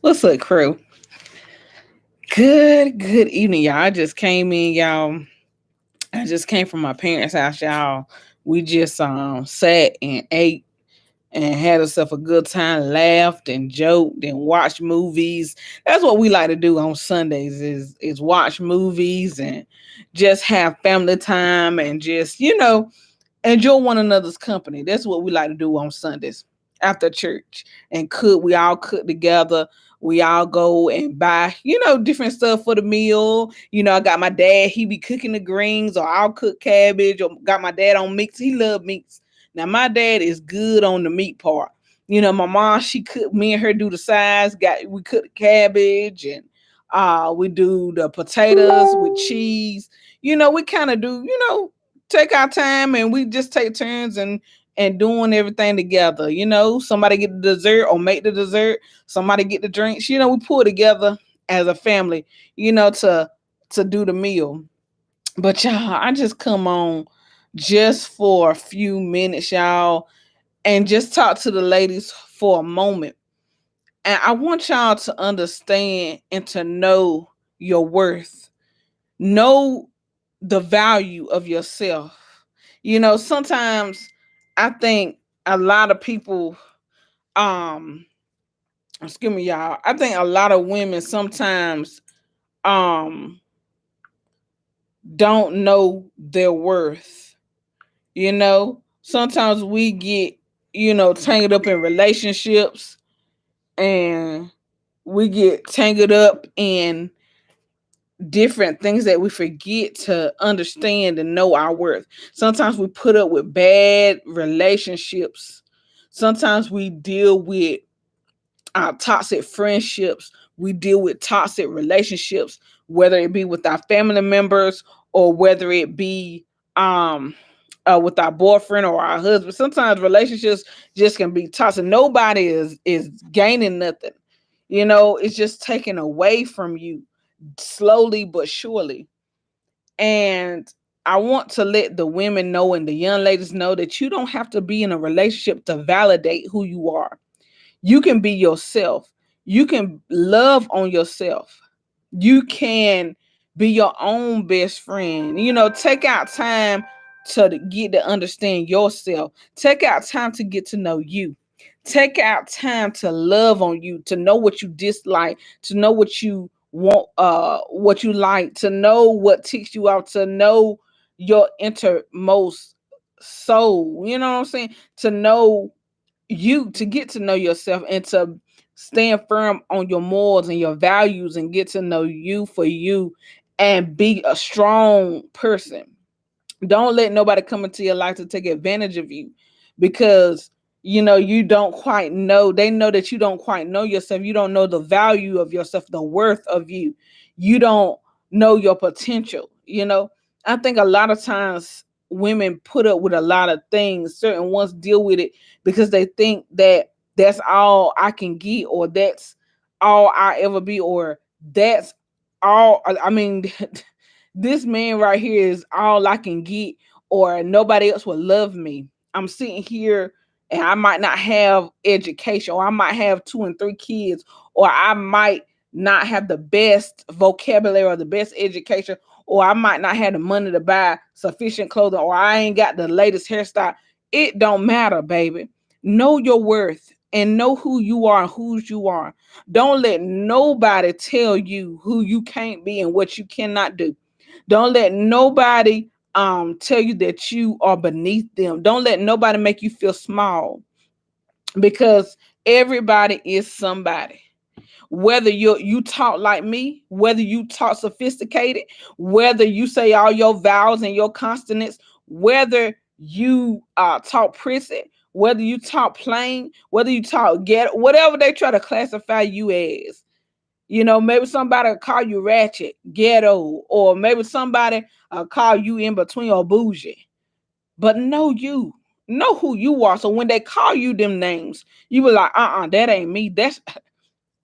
What's up, crew? Good evening, y'all. I just came in, y'all. I just came from my parents' house, y'all. We just sat and ate and had ourselves a good time, laughed and joked and watched movies. That's what we like to do on Sundays is watch movies and just have family time and just, enjoy one another's company. That's what we like to do on Sundays after church and cook. We all cook together. We all go and buy, different stuff for the meal. I got my dad, he be cooking the greens, or I'll cook cabbage, or got my dad on meats. He love meats. Now my dad is good on the meat part. My mom, she cook, me and her do the sides. We cook the cabbage and we do the potatoes with cheese. We kind of do, take our time and we just take turns and doing everything together. Somebody get the dessert or make the dessert, somebody get the drinks. We pull together as a family, to do the meal. But y'all, I just come on just for a few minutes, y'all, and just talk to the ladies for a moment. And I want y'all to understand and to know your worth. Know the value of yourself. Sometimes I think a lot of people, um, excuse me, y'all. I think a lot of women sometimes um don't know their worth. Sometimes we get, tangled up in relationships and we get tangled up in different things that we forget to understand and know our worth. Sometimes we put up with bad relationships. Sometimes we deal with toxic friendships. We deal with toxic relationships, whether it be with our family members or whether it be with our boyfriend or our husband. Sometimes relationships just can be toxic. Nobody is gaining nothing. It's just taken away from you slowly but surely. And I want to let the women know and the young ladies know that you don't have to be in a relationship to validate who you are. You can be yourself. You can love on yourself. You can be your own best friend. Take out time to get to understand yourself. Take out time to get to know you. Take out time to love on you, to know what you dislike, to know what you want, what you like, to know what ticks you out, to know your innermost soul. You know what I'm saying? To know you, to get to know yourself and to stand firm on your morals and your values and get to know you for you and be a strong person. Don't let nobody come into your life to take advantage of you because you don't quite know. They know that you don't quite know yourself. You don't know the value of yourself, the worth of you. You don't know your potential. I think a lot of times women put up with a lot of things. Certain ones deal with it because they think that that's all I can get, or that's all I ever be, or that's all. I mean, this man right here is all I can get, or nobody else will love me. I'm sitting here and I might not have education, or I might have 2 and 3 kids, or I might not have the best vocabulary or the best education, or I might not have the money to buy sufficient clothing, or I ain't got the latest hairstyle. It don't matter, baby. Know your worth and know who you are and whose you are. Don't let nobody tell you who you can't be and what you cannot do. Don't let nobody tell you that you are beneath them. Don't let nobody make you feel small because everybody is somebody. Whether you talk like me, whether you talk sophisticated, whether you say all your vowels and your consonants, whether you talk prissy, whether you talk plain, whether you talk get, whatever they try to classify you as. Maybe somebody will call you ratchet, ghetto, or maybe somebody call you in between or bougie. But know you, know who you are. So when they call you them names, you be like, that ain't me. That's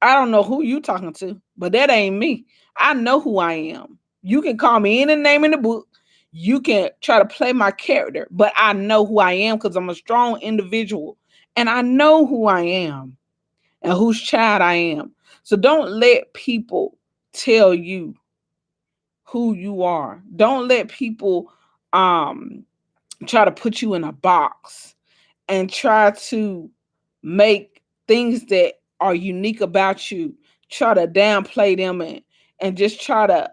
I don't know who you talking to, but that ain't me. I know who I am. You can call me any name in the book. You can try to play my character, but I know who I am because I'm a strong individual and I know who I am and whose child I am. So don't let people tell you who you are. Don't let people um try to put you in a box and try to make things that are unique about you, try to downplay them, and just try to,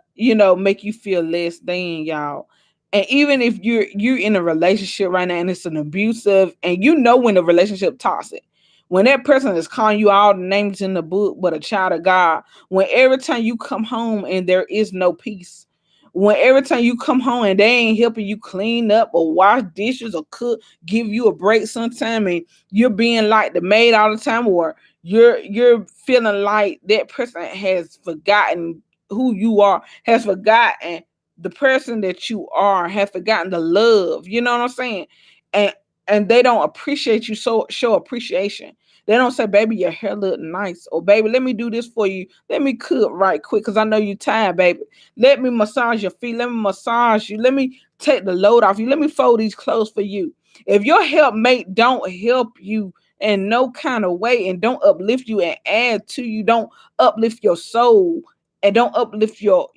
make you feel less than, y'all. And even if you're in a relationship right now and it's an abusive, and when the relationship toxic, when that person is calling you all the names in the book but a child of God, when every time you come home and there is no peace, when every time you come home and they ain't helping you clean up or wash dishes or cook, give you a break sometime, and you're being like the maid all the time, or you're feeling like that person has forgotten who you are, has forgotten the person that you are, have forgotten the love, you know what I'm saying? And they don't appreciate you, so show appreciation. They don't say, baby, your hair look nice, or baby, let me do this for you. Let me cook right quick because I know you tired, baby. Let me massage your feet. Let me massage you. Let me take the load off you. Let me fold these clothes for you. If your helpmate don't help you in no kind of way and don't uplift you and add to you, don't uplift your soul and don't uplift your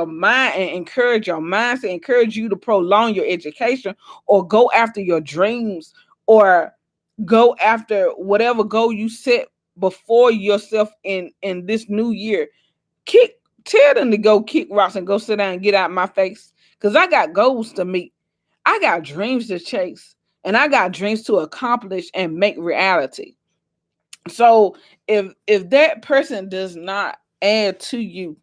mind and encourage your mindset, encourage you to prolong your education or go after your dreams or go after whatever goal you set before yourself in this new year. Kick Tell them to go kick rocks and go sit down and get out my face. Cause I got goals to meet. I got dreams to chase. And I got dreams to accomplish and make reality. So if that person does not add to you,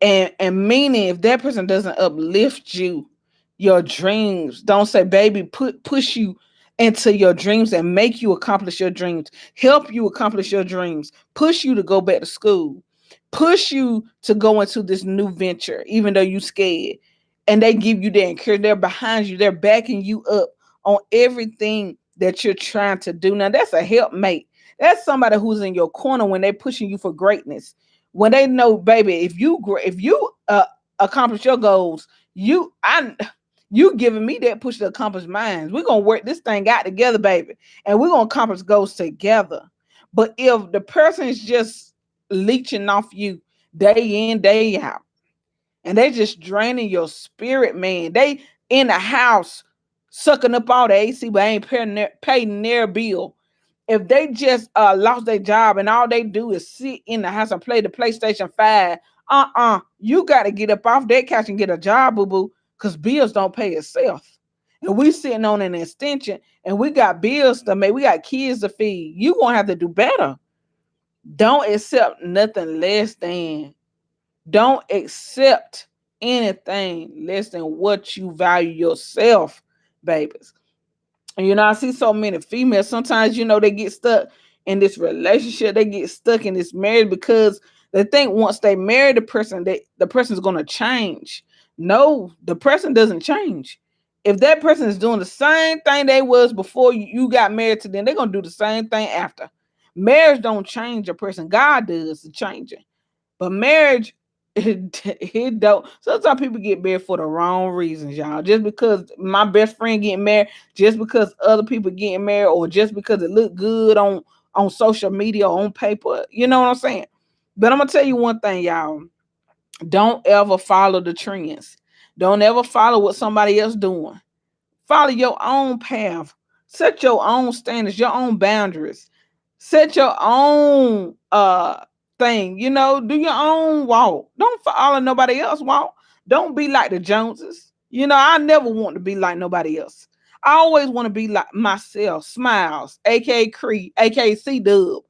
and meaning if that person doesn't uplift you, your dreams, don't say, baby, push you into your dreams and make you accomplish your dreams, help you accomplish your dreams, push you to go back to school, push you to go into this new venture even though you scared, and they give you that encouragement, they're behind you, they're backing you up on everything that you're trying to do. Now that's a helpmate. That's somebody who's in your corner when they're pushing you for greatness, when they know, baby, if you accomplish your goals, you giving me that push to accomplish mine. We're gonna work this thing out together, baby, and we're gonna accomplish goals together. But if the person is just leeching off you day in, day out, and they just draining your spirit, man, they in the house sucking up all the AC, but ain't paying their bill. If they just lost their job and all they do is sit in the house and play the PlayStation 5, you got to get up off that couch and get a job, boo boo, because bills don't pay itself. And we sitting on an extension and we got bills to make, we got kids to feed. You gonna have to do better. Don't accept nothing less than. Don't accept anything less than what you value yourself, babies. I see so many females. Sometimes, they get stuck in this relationship. They get stuck in this marriage because they think once they marry the person, the person's going to change. No, the person doesn't change. If that person is doing the same thing they was before you got married to them, they're going to do the same thing after. Marriage don't change a person. God does the changing. But marriage, it don't. Sometimes people get married for the wrong reasons, y'all. Just because my best friend getting married, just because other people getting married, or just because it look good on social media or on paper. You know what I'm saying? But I'm gonna tell you one thing, y'all. Don't ever follow the trends. Don't ever follow what somebody else doing. Follow your own path. Set your own standards, your own boundaries. Set your own thing. Do your own walk. Don't follow nobody else walk. Don't be like the Joneses. I never want to be like nobody else. I always want to be like myself. Smiles, aka Cree, aka C Dub,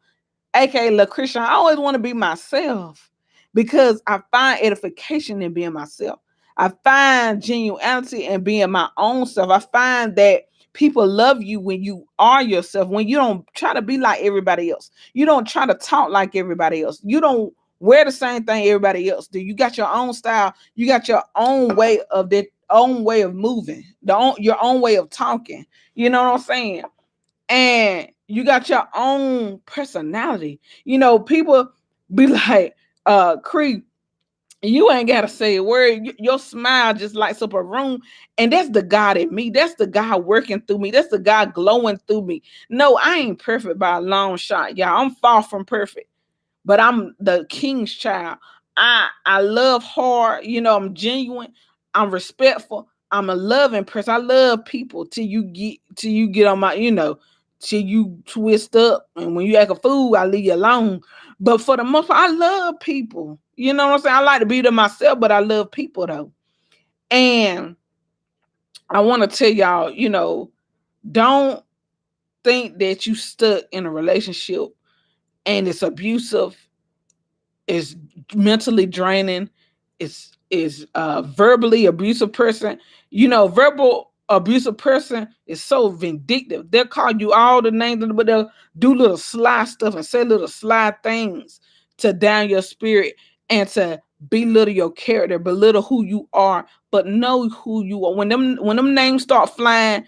aka LaChristian. I always want to be myself because I find edification in being myself. I find genuinity in being my own self. I find that people love you when you are yourself, when you don't try to be like everybody else. You don't try to talk like everybody else. You don't wear the same thing everybody else do. You got your own style. You got your own way of moving, your own way of talking. You know what I'm saying? And you got your own personality. People be like, Cree, you ain't gotta say a word. Your smile just lights up a room, and that's the God in me. That's the God working through me. That's the God glowing through me. No, I ain't perfect by a long shot, y'all. I'm far from perfect, but I'm the king's child. I love hard, I'm genuine, I'm respectful, I'm a loving person. I love people till you get on my, till you twist up. And when you act a fool, I leave you alone. But for the most part, I love people. You know what I'm saying? I like to be to myself, but I love people though. And I want to tell y'all, don't think that you stuck in a relationship and it's abusive, is mentally draining, is verbally abusive person. Verbal abusive person is so vindictive. They'll call you all the names, but they'll do little sly stuff and say little sly things to down your spirit and to belittle your character, belittle who you are, but know who you are. When them names start flying,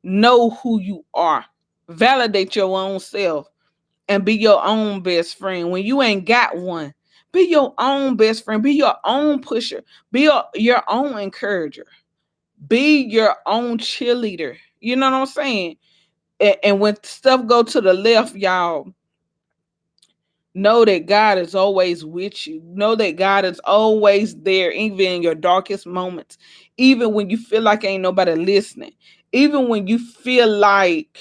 know who you are. Validate your own self and be your own best friend. When you ain't got one, be your own best friend. Be your own pusher. Be your own encourager. Be your own cheerleader. You know what I'm saying? And when stuff go to the left, y'all, know that God is always with you. Know that God is always there, even in your darkest moments. Even when you feel like ain't nobody listening. Even when you feel like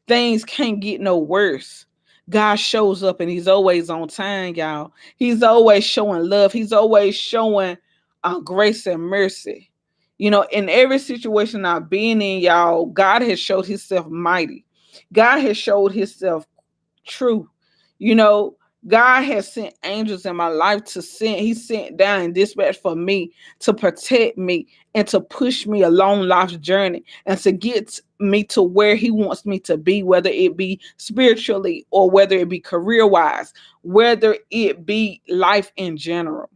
things can't get no worse. God shows up and he's always on time, y'all. He's always showing love. He's always showing grace and mercy. In every situation I've been in, y'all, God has showed himself mighty. God has showed himself true. You know, God has sent angels in my life he sent down and dispatched for me to protect me and to push me along life's journey and to get me to where he wants me to be, whether it be spiritually or whether it be career wise, whether it be life in general.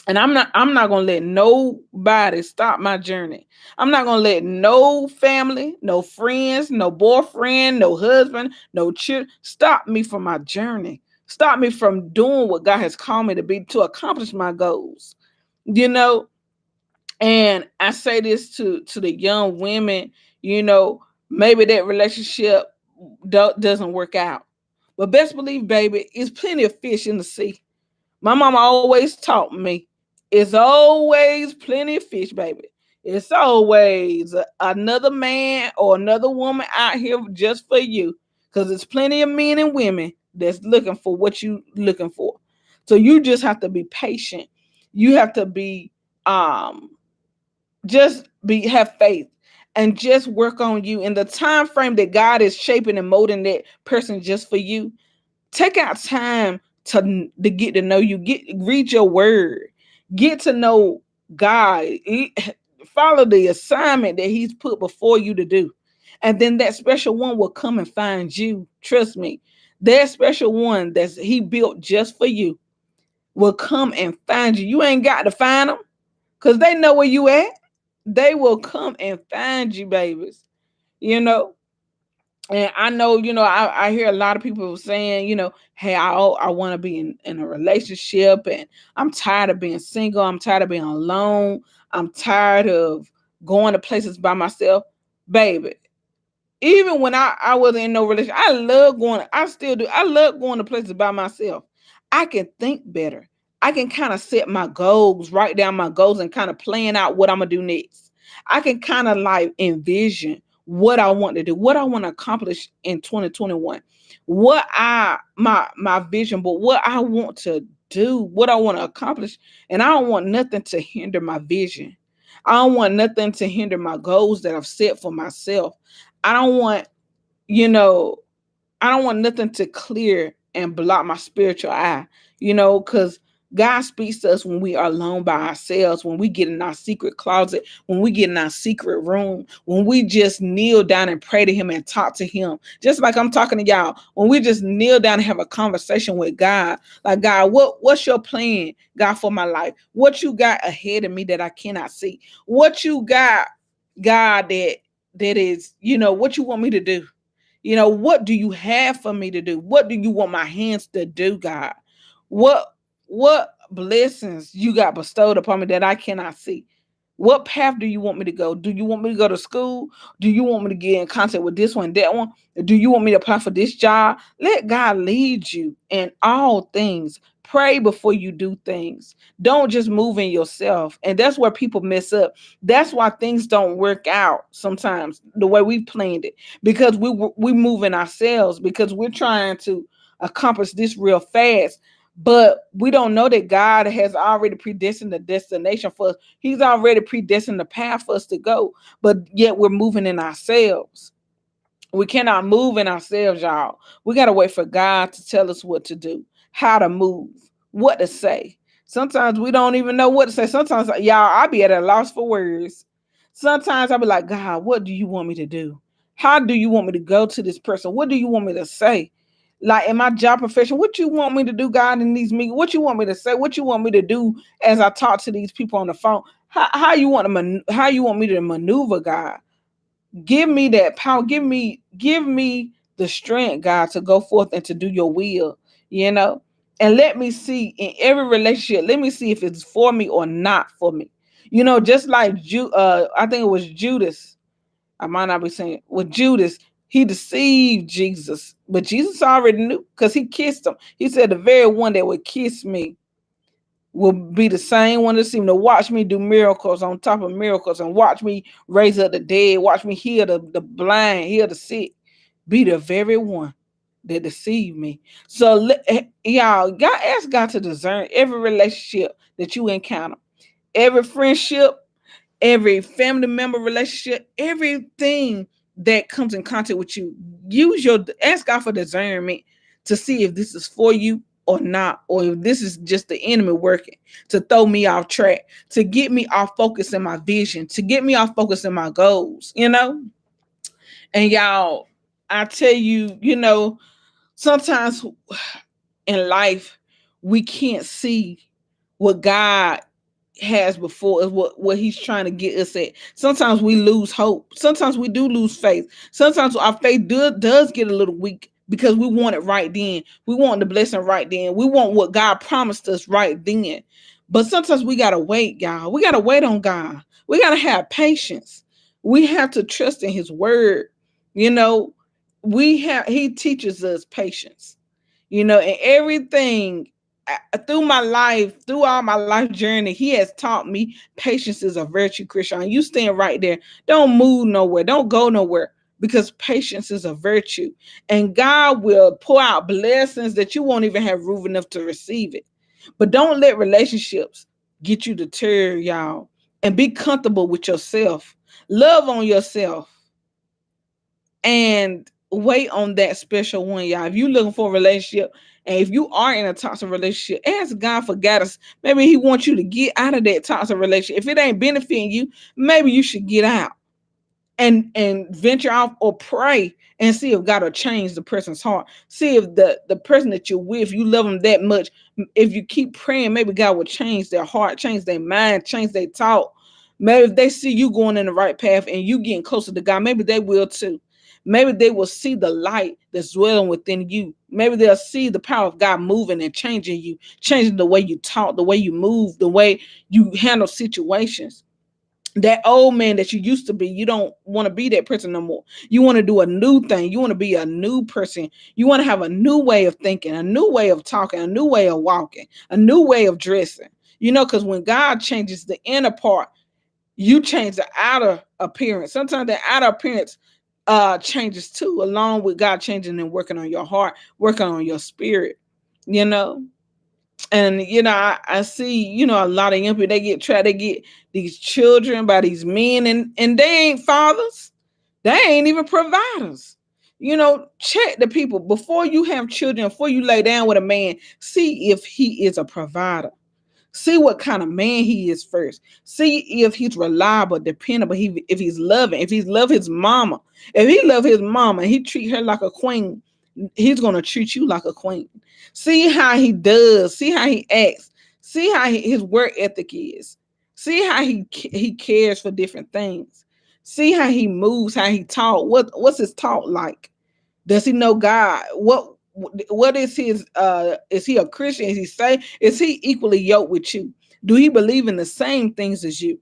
And I'm not gonna let nobody stop my journey. I'm not gonna let no family, no friends, no boyfriend, no husband, no children stop me from my journey. Stop me from doing what God has called me to be, to accomplish my goals. You know, and I say this to the young women, maybe that relationship doesn't work out. But best believe, baby, it's plenty of fish in the sea. My mama always taught me it's always plenty of fish, baby. It's always another man or another woman out here just for you. Because there's plenty of men and women that's looking for what you looking for. So you just have to be patient. You have to be just have faith and just work on you in the time frame that God is shaping and molding that person just for you. Take out time to get to know you. Read your word. Get to know God. Follow the assignment that he's put before you to do. And then that special one will come and find you. Trust me. That special one that he built just for you will come and find you. You ain't got to find them because they know where you at. They will come and find you, babies. You know, and I know, I hear a lot of people saying, hey, I want to be in a relationship and I'm tired of being single. I'm tired of being alone. I'm tired of going to places by myself. Baby, even when I wasn't in no relationship, I still do. I love going to places by myself. I can think better. I can kind of set my goals, write down my goals and kind of plan out what I'm going to do next. I can kind of like envision what I want to do, what I want to accomplish in 2021, my vision, but what I want to do, what I want to accomplish. And I don't want nothing to hinder my vision. I don't want nothing to hinder my goals that I've set for myself. I don't want, you know, I don't want nothing to clear and block my spiritual eye, because God speaks to us when we are alone by ourselves, when we get in our secret closet, when we get in our secret room, when we just kneel down and pray to him and talk to him. Just like I'm talking to y'all, when we just kneel down and have a conversation with God, like, God, what's your plan, God, for my life? What you got ahead of me that I cannot see? What you got, God, that is, what you want me to do? What do you have for me to do? What do you want my hands to do, God? What blessings you got bestowed upon me that I cannot see? What path do you want me to go? Do you want me to go to school? Do you want me to get in contact with this one, that one? Do you want me to apply for this job? Let God lead you in all things. Pray before you do things. Don't just move in yourself. And that's where people mess up. That's why things don't work out sometimes the way we planned it, because we move in ourselves, because we're trying to accomplish this real fast. But we don't know that God has already predestined the destination for us. He's already predestined the path for us to go, but yet we're moving in ourselves. We cannot move in ourselves, y'all. We got to wait for God to tell us what to do, how to move, what to say. Sometimes we don't even know what to say. Sometimes, y'all, I be at a loss for words. Sometimes I'll be like, God, what do you want me to do? How do you want me to go to this person? What do you want me to say? Like in my job profession, what you want me to do, God, in these meetings? What you want me to say? What you want me to do as I talk to these people on the phone? How you want how you want me to maneuver, God? Give me that power. Give me the strength, God, to go forth and to do your will, you know? And let me see in every relationship, let me see if it's for me or not for me. You know, just like I think it was Judas. I might not be saying with Judas, he deceived Jesus, but Jesus already knew because he kissed him. He said, the very one that would kiss me will be the same one that seemed to watch me do miracles on top of miracles and watch me raise up the dead, watch me heal the blind, heal the sick, be the very one that deceived me. So y'all, God, ask God to discern every relationship that you encounter, every friendship, every family member relationship, everything that comes in contact with you. Ask God for discernment to see if this is for you or not, or if this is just the enemy working to throw me off track, to get me off focus in my vision, to get me off focus in my goals, you know? And y'all, I tell you, you know, sometimes in life we can't see what God has before us, what he's trying to get us at. Sometimes we lose hope. Sometimes we do lose faith. Sometimes our faith does get a little weak because we want it right then. We want the blessing right then. We want what God promised us right then. But sometimes we got to wait, y'all. We got to wait on God. We got to have patience. We have to trust in his word. You know, he teaches us patience, you know, and everything through my life, through all my life journey, he has taught me patience is a virtue, Christian. You stand right there. Don't move nowhere. Don't go nowhere, because patience is a virtue. And God will pour out blessings that you won't even have room enough to receive it. But don't let relationships get you deterred, y'all. And be comfortable with yourself. Love on yourself. And wait on that special one, y'all. If you're looking for a relationship, and if you are in a toxic relationship, ask God for guidance. Maybe he wants you to get out of that toxic relationship. If it ain't benefiting you, maybe you should get out and venture off, or pray and see if God will change the person's heart. See if the person that you're with, you love them that much. If you keep praying, maybe God will change their heart, change their mind, change their thought. Maybe if they see you going in the right path and you getting closer to God, maybe they will too. Maybe they will see the light that's dwelling within you. Maybe they'll see the power of God moving and changing you, changing the way you talk, the way you move, the way you handle situations. That old man that you used to be, you don't want to be that person no more. You want to do a new thing. You want to be a new person. You want to have a new way of thinking, a new way of talking, a new way of walking, a new way of dressing. You know, because when God changes the inner part, you change the outer appearance. Sometimes the outer appearance changes too, along with God changing and working on your heart, working on your spirit, you know. And you know, I see, you know, a lot of young people, they get these children by these men, and they ain't fathers, they ain't even providers. You know, check the people before you have children, before you lay down with a man. See if he is a provider. See what kind of man he is first. See if he's reliable, dependable. If he's loving, if he's love his mama, if he love his mama, and he treat her like a queen, he's gonna treat you like a queen. See how he does. See how he acts. See how his work ethic is. See how he cares for different things. See how he moves, how he talk. What's his talk like? Does he know God? What is his is he a Christian? Is he saved? Is he equally yoked with you? Do he believe in the same things as you?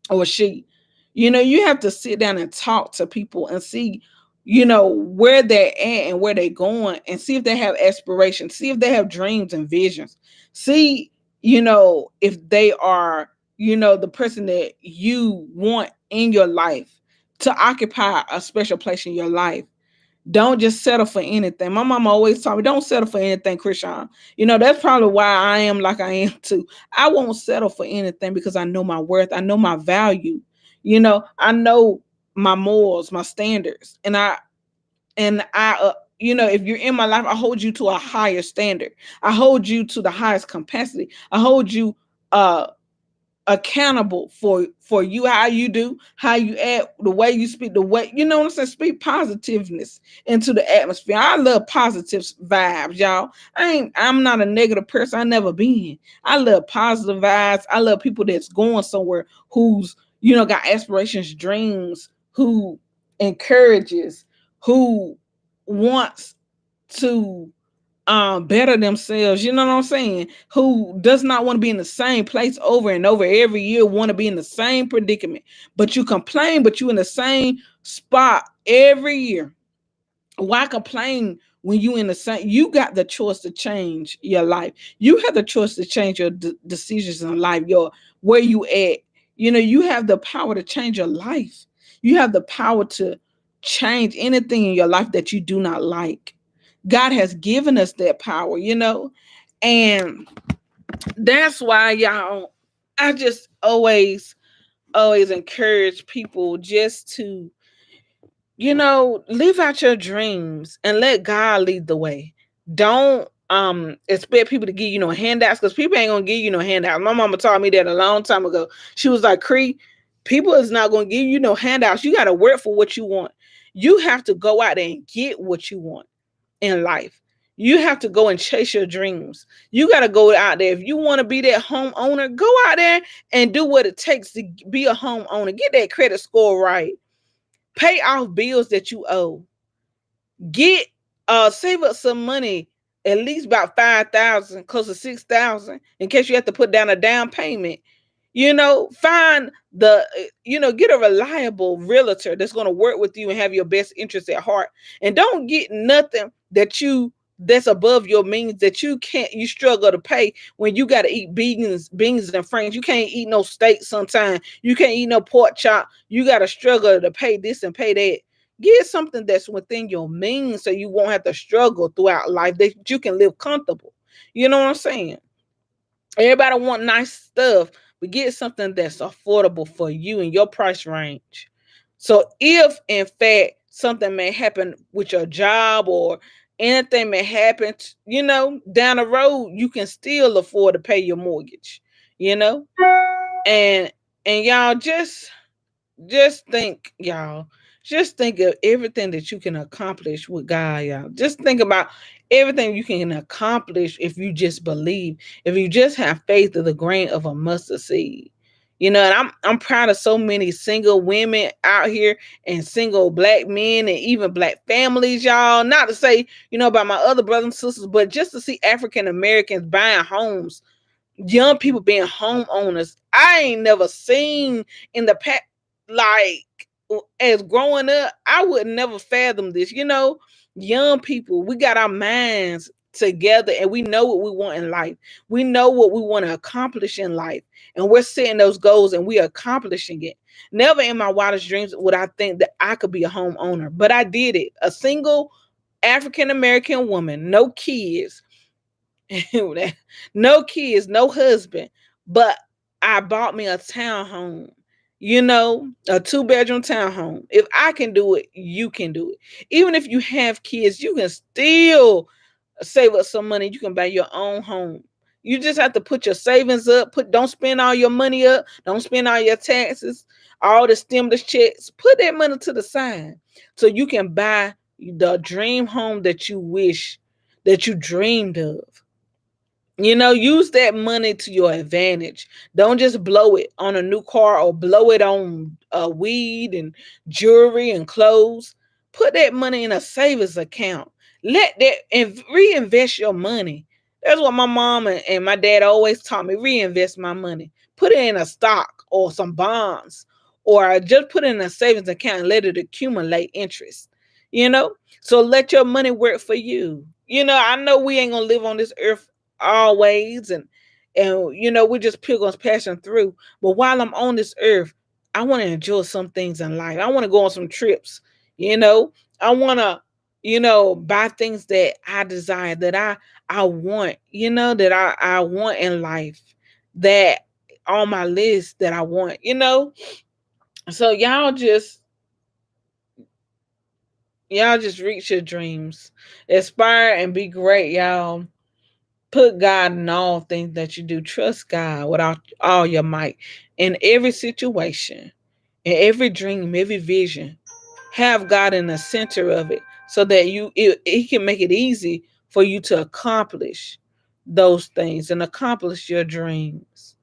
or she. You have to sit down and talk to people and see, where they're at and where they're going, and see if they have aspirations, see if they have dreams and visions. See, if they are, the person that you want in your life to occupy a special place in your life. Don't just settle for anything. My mama always taught me, don't settle for anything, Krishan. That's probably why I am like I am too. I won't settle for anything because I know my worth. I know my value. I know my morals, my standards. And I, if you're in my life, I hold you to a higher standard. I hold you to the highest capacity. I hold you uh accountable for you, how you do, how you act, the way you speak, the way, what I'm saying, speak positiveness into the atmosphere. I love positive vibes, y'all. I'm not a negative person. I never been. I love positive vibes. I love people that's going somewhere, who's got aspirations, dreams, who encourages, who wants to better themselves, you know what I'm saying, who does not want to be in the same place over and over every year, want to be in the same predicament, but you complain, but you in the same spot every year. Why complain when you in the same? You got the choice to change your life. You have the choice to change your decisions in life, your where you at. You have the power to change your life. You have the power to change anything in your life that you do not like. God has given us that power, and that's why, y'all, I just always encourage people just to, live out your dreams and let God lead the way. Don't expect people to give you no handouts, because people ain't gonna give you no handouts. My mama taught me that a long time ago. She was like, Cree, people is not gonna give you no handouts. You gotta work for what you want. You have to go out there and get what you want in life. You have to go and chase your dreams. You got to go out there. If you want to be that homeowner, go out there and do what it takes to be a homeowner. Get that credit score right. Pay off bills that you owe. Get save up some money, at least about 5,000, close to 6,000, in case you have to put down a down payment. Find get a reliable realtor that's going to work with you and have your best interests at heart. And don't get nothing that's above your means, that you struggle to pay, when you got to eat beans and franks. You can't eat no steak sometimes. You can't eat no pork chop. You got to struggle to pay this and pay that. Get something that's within your means, so you won't have to struggle throughout life, that you can live comfortable. You know what I'm saying? Everybody want nice stuff, but get something that's affordable for you in your price range. So if in fact something may happen with your job, or anything may happen, down the road, you can still afford to pay your mortgage. You know, and y'all, just think, y'all. Just think of everything that you can accomplish with God, y'all. Just think about everything you can accomplish if you just believe, if you just have faith of the grain of a mustard seed. And I'm proud of so many single women out here, and single black men, and even black families, y'all. Not to say, about my other brothers and sisters, but just to see African Americans buying homes, young people being homeowners. I ain't never seen in the past, like, as growing up, I would never fathom this. Young people, we got our minds together, and we know what we want in life. We know what we want to accomplish in life, and we're setting those goals, and we are accomplishing it. Never in my wildest dreams would I think that I could be a homeowner, but I did it. A single African American woman, no kids, no kids, no husband, but I bought me a townhome, a 2-bedroom townhome. If I can do it, you can do it. Even if you have kids, you can still save up some money. You can buy your own home. You just have to put your savings up. Don't spend all your money up. Don't spend all your taxes, all the stimulus checks. Put that money to the side so you can buy the dream home that you wish, that you dreamed of. Use that money to your advantage. Don't just blow it on a new car, or blow it on weed and jewelry and clothes. Put that money in a savings account. Let that and reinvest your money. That's what my mom and my dad always taught me. Reinvest my money. put it in a stock or some bonds, or just put it in a savings account and let it accumulate interest. You know, so let your money work for you. You know, I know we ain't gonna live on this earth always, and we're just pilgrims passing through. But while I'm on this earth, I want to enjoy some things in life. I want to go on some trips. You know, I want to buy things that I desire, that I want, that I want in life, that on my list that I want. So y'all just reach your dreams, aspire and be great, y'all. Put God in all things that you do. Trust God with all your might in every situation, in every dream, every vision. Have God in the center of it so that it can make it easy for you to accomplish those things and accomplish your dreams.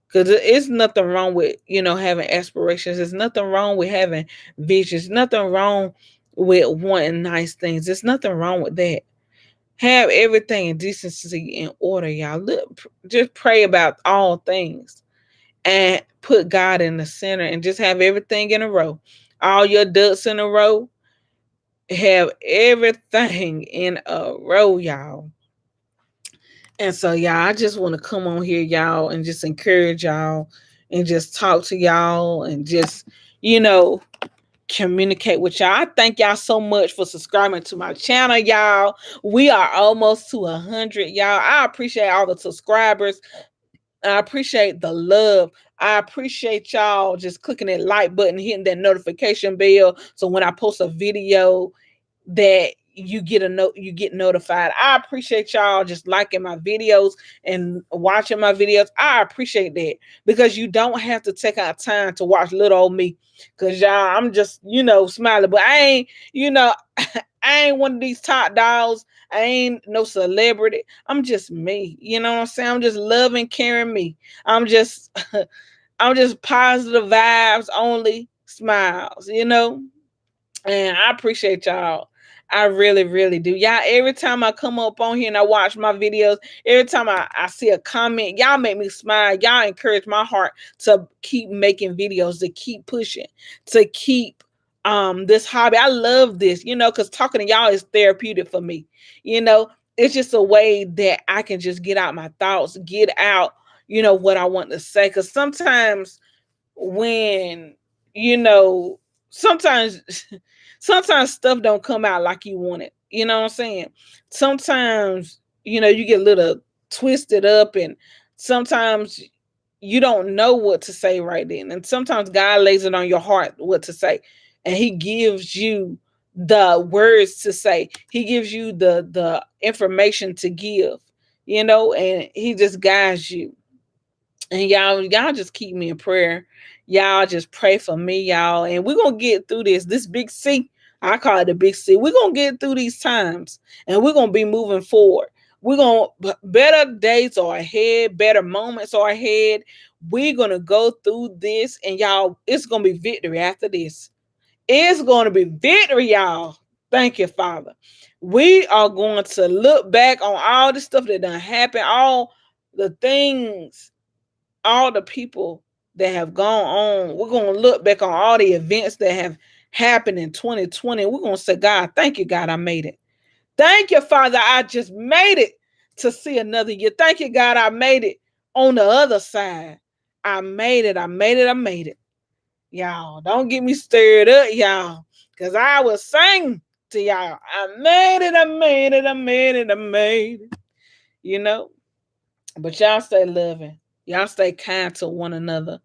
Because it's nothing wrong with having aspirations. There's nothing wrong with having visions. Nothing wrong with wanting nice things. There's nothing wrong with that. Have everything in decency in order, y'all. Look, just pray about all things and put God in the center and just have everything in a row. All your ducks in a row. Have everything in a row, y'all. And so, y'all, I just want to come on here, y'all, and just encourage y'all and just talk to y'all and just, you know, communicate with y'all. I thank y'all so much for subscribing to my channel, y'all. We are almost to 100, y'all. I appreciate all the subscribers. I appreciate the love. I appreciate y'all just clicking that like button, hitting that notification bell. So when I post a video, that you get notified. I appreciate y'all just liking my videos and watching my videos. I appreciate that because you don't have to take out time to watch little old me. Cause y'all, I'm just, smiling, but I ain't, I ain't one of these top dolls. I ain't no celebrity. I'm just me. You know what I'm saying? I'm just loving, caring me. I'm just I'm just positive vibes only, smiles. And I appreciate y'all. I really, really do. Y'all, every time I come up on here and I watch my videos, every time I see a comment, y'all make me smile. Y'all encourage my heart to keep making videos, to keep pushing, to keep this hobby. I love this, because talking to y'all is therapeutic for me. You know, it's just a way that I can just get out my thoughts, get out, what I want to say. Because when you know sometimes sometimes stuff don't come out like you want it, what I'm saying. Sometimes you get a little twisted up, and sometimes you don't know what to say right then, and sometimes God lays it on your heart what to say, and he gives you the words to say. He gives you the information to give, and he just guides you. And y'all just keep me in prayer. Y'all just pray for me, y'all. And we're gonna get through this big C. I call it the big C. We're gonna get through these times and we're gonna be moving forward. We're gonna better days are ahead, better moments are ahead. We're gonna go through this, and y'all, it's gonna be victory after this. It's gonna be victory, y'all. Thank you, Father. We are going to look back on all the stuff that done happened, all the things, all the people that have gone on. We're going to look back on all the events that have happened in 2020. We're going to say, God, thank you, God, I made it. Thank you, Father, I just made it to see another year. Thank you, God, I made it on the other side. I made it. I made it. I made it. Y'all, don't get me stirred up, y'all, because I will sing to y'all. I made it. I made it. I made it. I made it. You know? But y'all stay loving. Y'all stay kind to one another.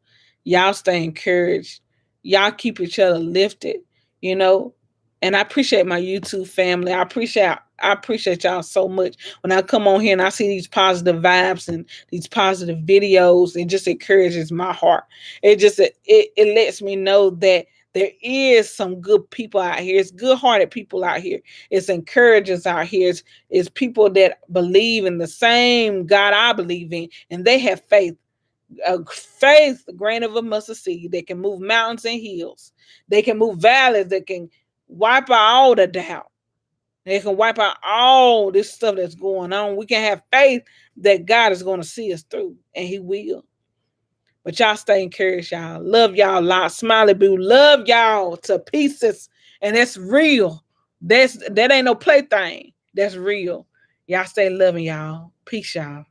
Y'all stay encouraged. Y'all keep each other lifted, you know. And I appreciate my YouTube family. I appreciate y'all so much. When I come on here and I see these positive vibes and these positive videos, it just encourages my heart. It lets me know that there is some good people out here. It's good-hearted people out here. It's encouragers out here. It's people that believe in the same God I believe in, and they have faith. Faith, the grain of a mustard seed, they can move mountains and hills. They can move valleys. They can wipe out all the doubt. They can wipe out all this stuff that's going on. We can have faith that God is going to see us through, and He will. But y'all stay encouraged, y'all. Love y'all a lot. Smiley Boo, love y'all to pieces. And that's real. That ain't no plaything. That's real. Y'all stay loving, y'all. Peace, y'all.